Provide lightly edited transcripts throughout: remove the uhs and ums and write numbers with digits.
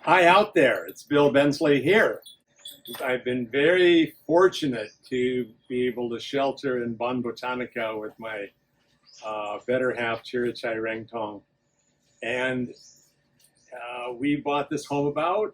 Hi out there, it's Bill Bensley here. I've been very fortunate to be able to shelter in Baan Botanica with my better half, Chirichai Rengtong. And we bought this home about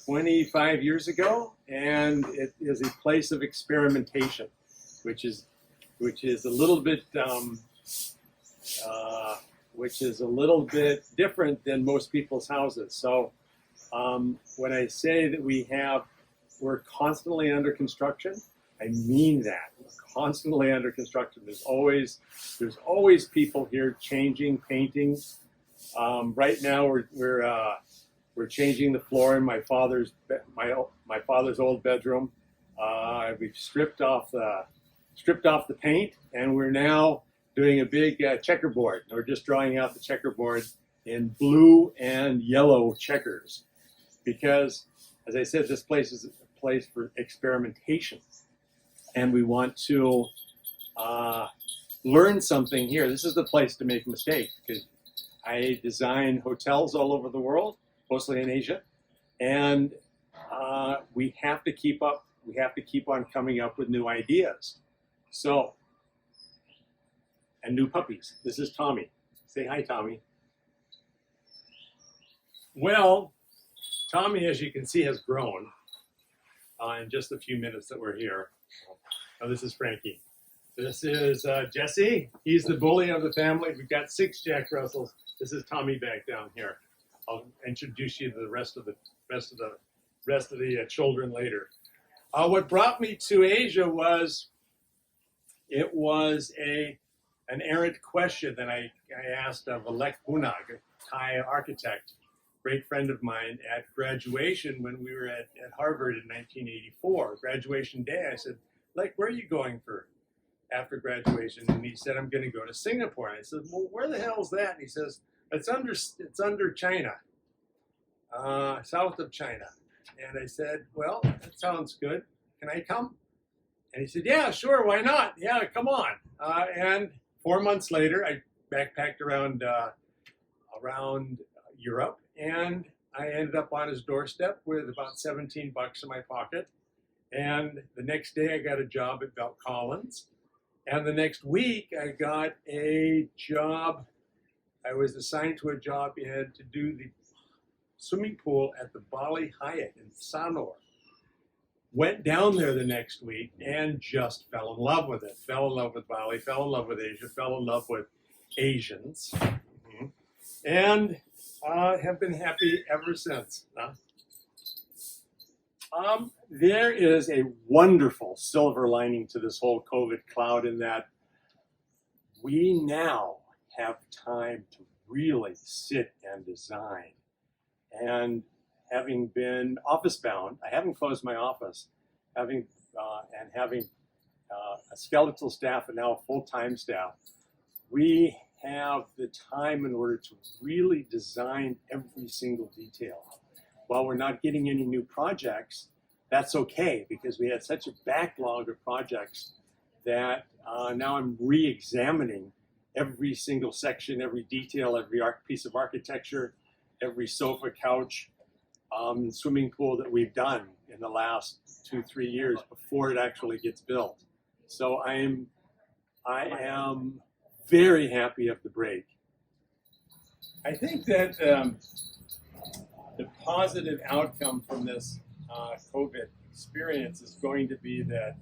25 years ago, and it is a place of experimentation, which is a little bit different than most people's houses. So when I say that we're constantly under construction, I mean that. We're constantly under construction. There's always people here changing, painting. Right now we're changing the floor in my father's old bedroom. We've stripped off the paint, and we're now doing a big checkerboard. We're just drawing out the checkerboard in blue and yellow checkers, because, as I said, this place is a place for experimentation, and we want to learn something here. This is the place to make mistakes, because I design hotels all over the world, mostly in Asia, and we have to keep up. We have to keep on coming up with new ideas. So, and new puppies. This is Tommy. Say hi, Tommy. Well, Tommy, as you can see, has grown in just a few minutes that we're here. Now, this is Frankie. This is Jesse. He's the bully of the family. We've got 6 Jack Russells. This is Tommy back down here. I'll introduce you to the rest of the children later. What brought me to Asia was an errant question that I asked of Alek Bunag, a Thai architect, great friend of mine, at graduation when we were at Harvard in 1984. Graduation day, I said, Alek, where are you going for after graduation? And he said, I'm going to go to Singapore. And I said, well, where the hell is that? And he says, it's under China, south of China. And I said, well, that sounds good. Can I come? And he said, yeah, sure, why not? Yeah, come on. And 4 months later, I backpacked around Europe, and I ended up on his doorstep with about 17 bucks in my pocket. And the next day, I got a job at Belt Collins. And the next week, I got a job. I was assigned to a job to do the swimming pool at the Bali Hyatt in Sanur. Went down there the next week and just fell in love with it. Fell in love with Bali, fell in love with Asia, fell in love with Asians, and have been happy ever since. There is a wonderful silver lining to this whole COVID cloud, in that we now have time to really sit and design. And having been office bound, I haven't closed my office, having a skeletal staff and now a full-time staff, we have the time in order to really design every single detail. While we're not getting any new projects, that's okay, because we had such a backlog of projects that now I'm re-examining every single section, every detail, every piece of architecture, every sofa, couch, swimming pool that we've done in the last 2-3 years before it actually gets built. So I am very happy of the break. I think that the positive outcome from this COVID experience is going to be that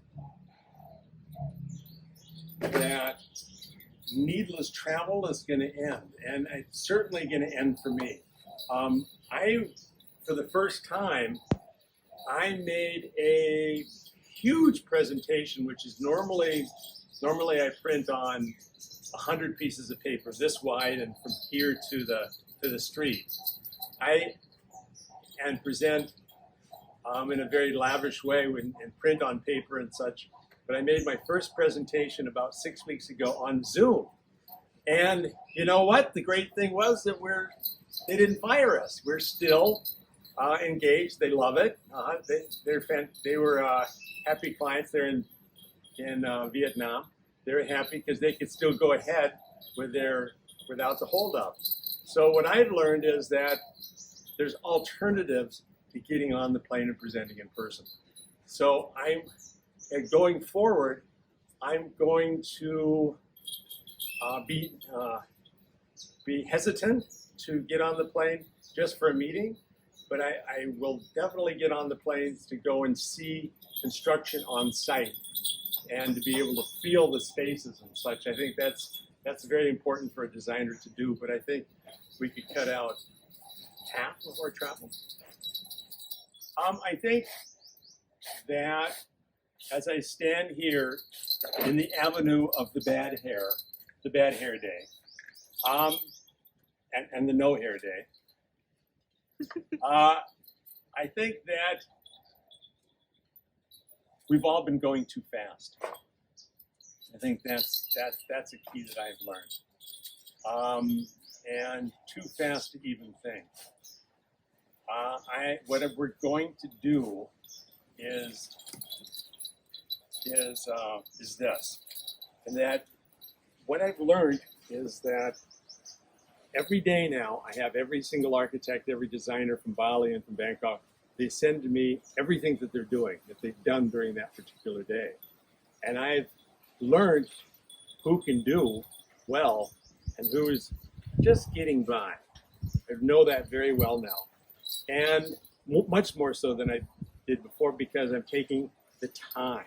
needless travel is going to end, and it's certainly going to end for me. For the first time, I made a huge presentation, which is normally I print on 100 pieces of paper this wide and from here to the street. And present in a very lavish way and print on paper and such. But I made my first presentation about 6 weeks ago on Zoom. And you know what? The great thing was that they didn't fire us. We're still engaged. They love it. They were happy clients. They're in Vietnam. They're happy because they could still go ahead without the holdup. So what I've learned is that there's alternatives to getting on the plane and presenting in person. So going forward, I'm going to be hesitant to get on the plane just for a meeting, but I will definitely get on the planes to go and see construction on site and to be able to feel the spaces and such. I think that's very important for a designer to do, but I think we could cut out half of our travel. I think that as I stand here in the avenue of the bad hair day, and the no hair day, I think that we've all been going too fast. I think that's a key that I've learned, and too fast to even think. What we're going to do is this, and that what I've learned is that every day now I have every single architect, every designer from Bali and from Bangkok. They send to me everything that they're doing, that they've done during that particular day, and I've learned who can do well and who is just getting by. I know that very well now, and much more so than I did before, because I'm taking the time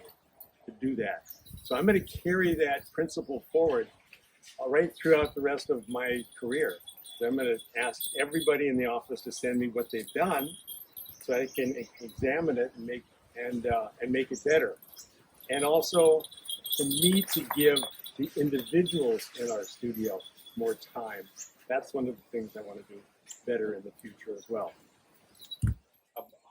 to do that. So I'm going to carry that principle forward right throughout the rest of my career. So I'm going to ask everybody in the office to send me what they've done, so I can examine it and make it better. And also, for me to give the individuals in our studio more time. That's one of the things I want to do better in the future as well.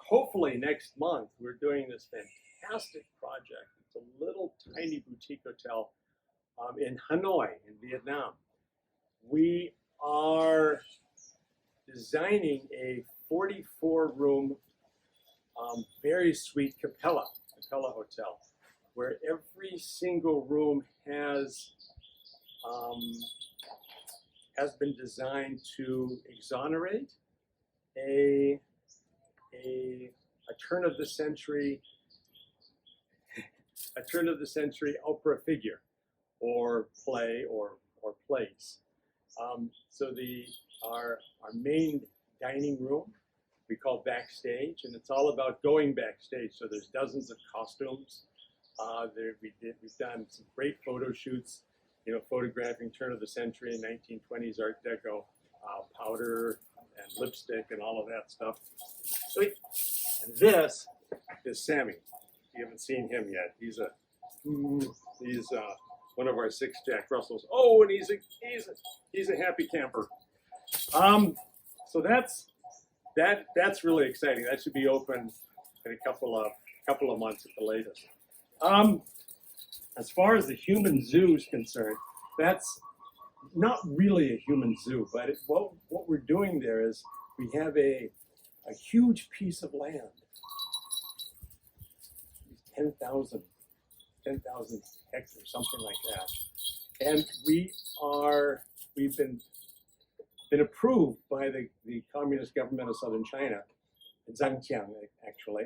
Hopefully next month we're doing this fantastic project. It's a little tiny boutique hotel in Hanoi, in Vietnam. We are designing a 44-room, very sweet Capella hotel, where every single room has been designed to exonerate a turn of the century opera figure, or play, or plays. So our main dining room we call backstage, and it's all about going backstage. So there's dozens of costumes. We've done some great photo shoots, photographing turn of the century and 1920s Art Deco, powder and lipstick and all of that stuff. Sweet. And this is Sammy. You haven't seen him yet. He's one of our 6 Jack Russells. Oh, and he's a happy camper. So that's really exciting. That should be open in a couple of months at the latest. As far as the human zoo is concerned, that's not really a human zoo, but what we're doing there is we have a huge piece of land, 10,000 hectares, something like that, and we've been approved by the Communist government of Southern China, Zhangjiang actually,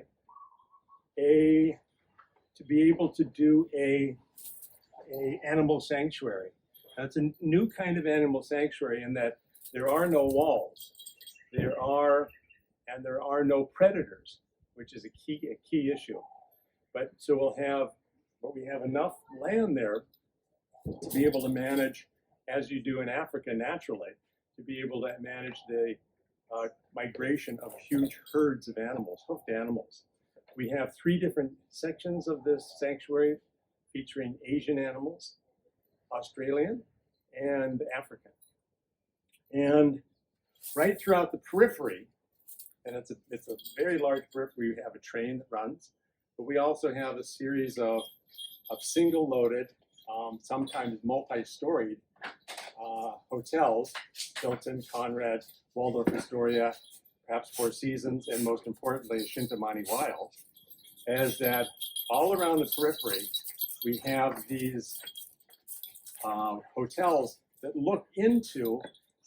to be able to do a animal sanctuary. Now, it's a new kind of animal sanctuary in that there are no walls, there are no predators, which is a key issue. But so we have enough land there to be able to manage, as you do in Africa naturally, to be able to manage the migration of huge herds of animals, hoofed animals. We have 3 different sections of this sanctuary featuring Asian animals, Australian, and African. And right throughout the periphery, and it's a very large periphery, we have a train that runs, but we also have a series of single-loaded, sometimes multi-storied hotels, Hilton, Conrad, Waldorf Astoria, perhaps Four Seasons, and most importantly, Shintamani Wild, as that all around the periphery, we have these hotels that look into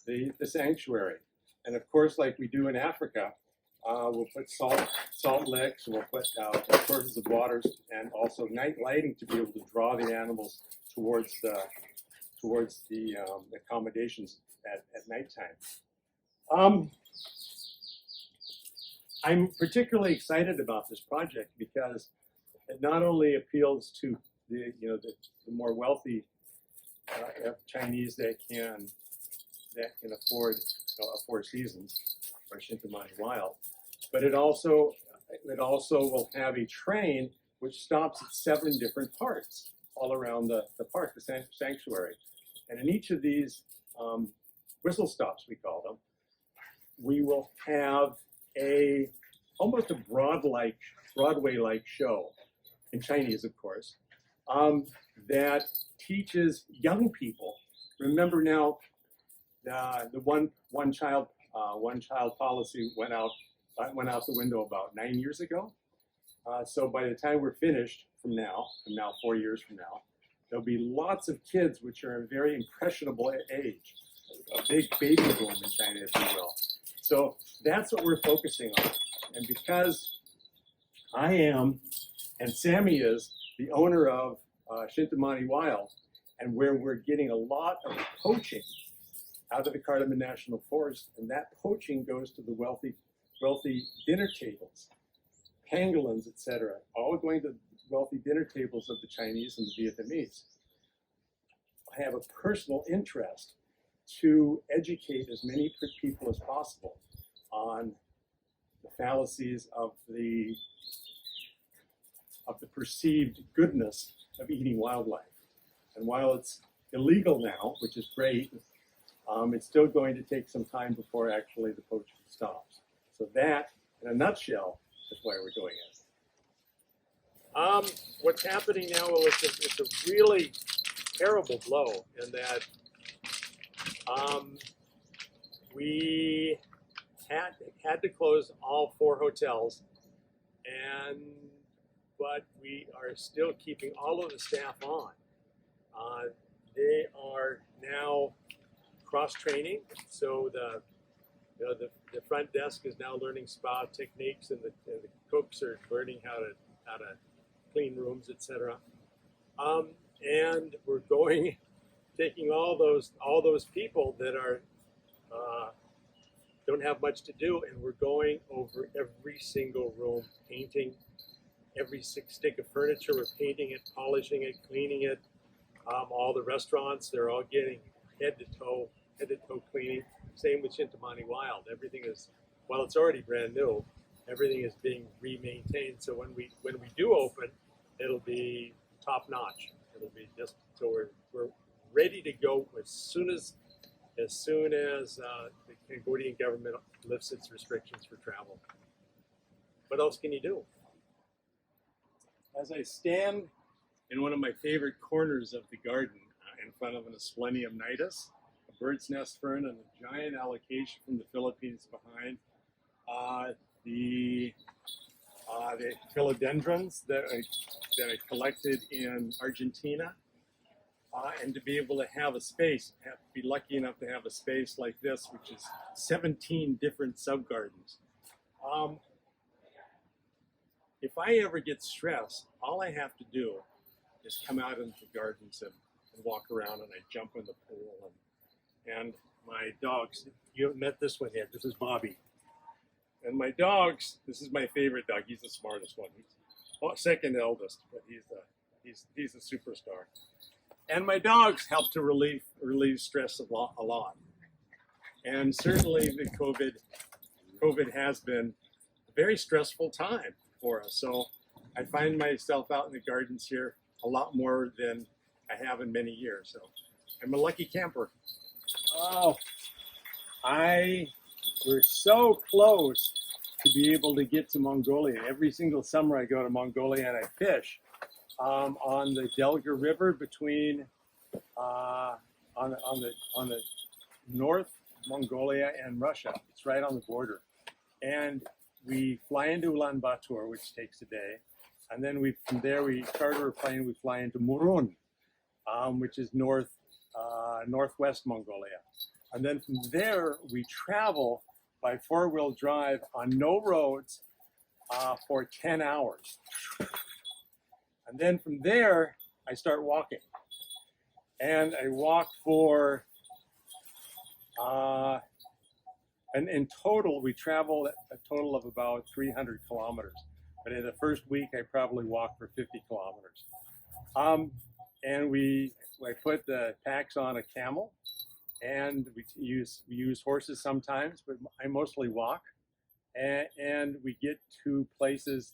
the sanctuary. And of course, like we do in Africa, we'll put salt licks, we'll put sources of waters, and also night lighting to be able to draw the animals towards the accommodations at nighttime. I'm particularly excited about this project because it not only appeals to the more wealthy Chinese that can afford a Four Seasons or Shintamani Wild, but it also will have a train which stops at 7 different parks all around the park, the sanctuary. And in each of these whistle stops, we call them, we will have almost a Broadway-like show, in Chinese, of course, that teaches young people. Remember now, the one child policy went out the window about 9 years ago. So by the time we're finished from now 4 years from now, there'll be lots of kids which are a very impressionable age, a big baby boom in China, if you will. So that's what we're focusing on. And because I am, and Sammy is, the owner of Shintamani Wild, and where we're getting a lot of poaching out of the Cardamom National Forest, and that poaching goes to the wealthy dinner tables, pangolins, etc., all going to wealthy dinner tables of the Chinese and the Vietnamese. I have a personal interest to educate as many people as possible on the fallacies of the perceived goodness of eating wildlife. And while it's illegal now, which is great, it's still going to take some time before actually the poaching stops. So that, in a nutshell, is why we're doing it. What's happening now, well, it's a really terrible blow in that we had to close all 4 hotels, but we are still keeping all of the staff on. They are now cross-training, so the front desk is now learning spa techniques, and the cooks are learning how to clean rooms, etc. And we're taking all those people that are don't have much to do, and we're going over every single room, painting every stick of furniture. We're painting it, polishing it, cleaning it. All the restaurants, they're all getting head to toe cleaning. Same with Shintamani Wild. Everything is, while it's already brand new, everything is being re-maintained. So when we do open, it'll be top notch. It'll be just so we're ready to go as soon as the Cambodian government lifts its restrictions for travel. What else can you do? As I stand in one of my favorite corners of the garden, in front of an Asplenium nidus, a bird's nest fern, and a giant alocasia from the Philippines behind, the philodendrons that I collected in Argentina, and to be able to have a space, be lucky enough to have a space like this, which is 17 different sub-gardens. If I ever get stressed, all I have to do is come out into the gardens and walk around, and I jump in the pool. And my dogs, you haven't met this one yet, this is Bobby. And my dogs, this is my favorite dog, he's the smartest one. He's second eldest, but he's a superstar. And my dogs help to relieve stress a lot. And certainly the COVID has been a very stressful time for us. So I find myself out in the gardens here a lot more than I have in many years. So I'm a lucky camper. Oh, we're so close to be able to get to Mongolia. Every single summer I go to Mongolia and I fish on the Delga River between on the north Mongolia and Russia. It's right on the border, and we fly into Ulaanbaatar, which takes a day, and then from there we charter a plane. We fly into Murun, which is northwest Mongolia, and then from there we travel by four-wheel drive on no roads for 10 hours. And then from there, I start walking. And I walk for, and in total, we travel a total of about 300 kilometers. But in the first week, I probably walked for 50 kilometers. And I put the packs on a camel, and we use horses sometimes, but I mostly walk. And we get to places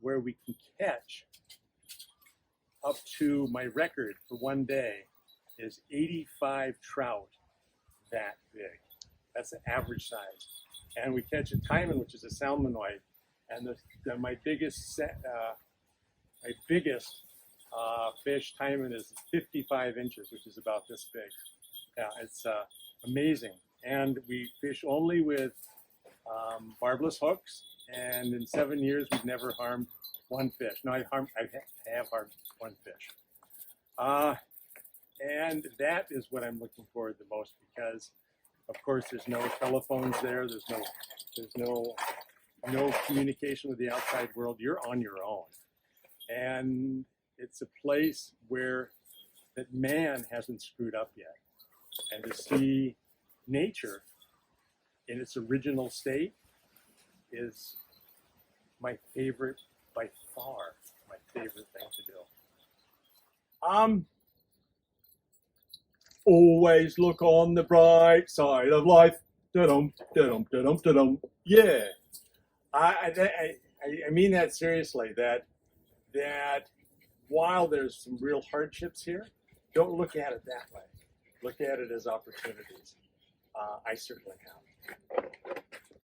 where we can catch up to, my record for one day is 85 trout that big. That's the average size. And we catch a taimen, which is a salmonoid, and my biggest fish taimen is 55 inches, which is about this big. Yeah, it's amazing. And we fish only with barbless hooks, and in 7 years we've never harmed one fish. No, I have harmed one fish. And that is what I'm looking forward the most, because of course there's no telephones there, there's no communication with the outside world. You're on your own. And it's a place that man hasn't screwed up yet. And to see nature in its original state is my favorite, by far, my favorite thing to do. Always look on the bright side of life. Da-dum, da-dum, da-dum, da-dum. Yeah. I mean that seriously, that while there's some real hardships here, don't look at it that way. Look at it as opportunities. I certainly have.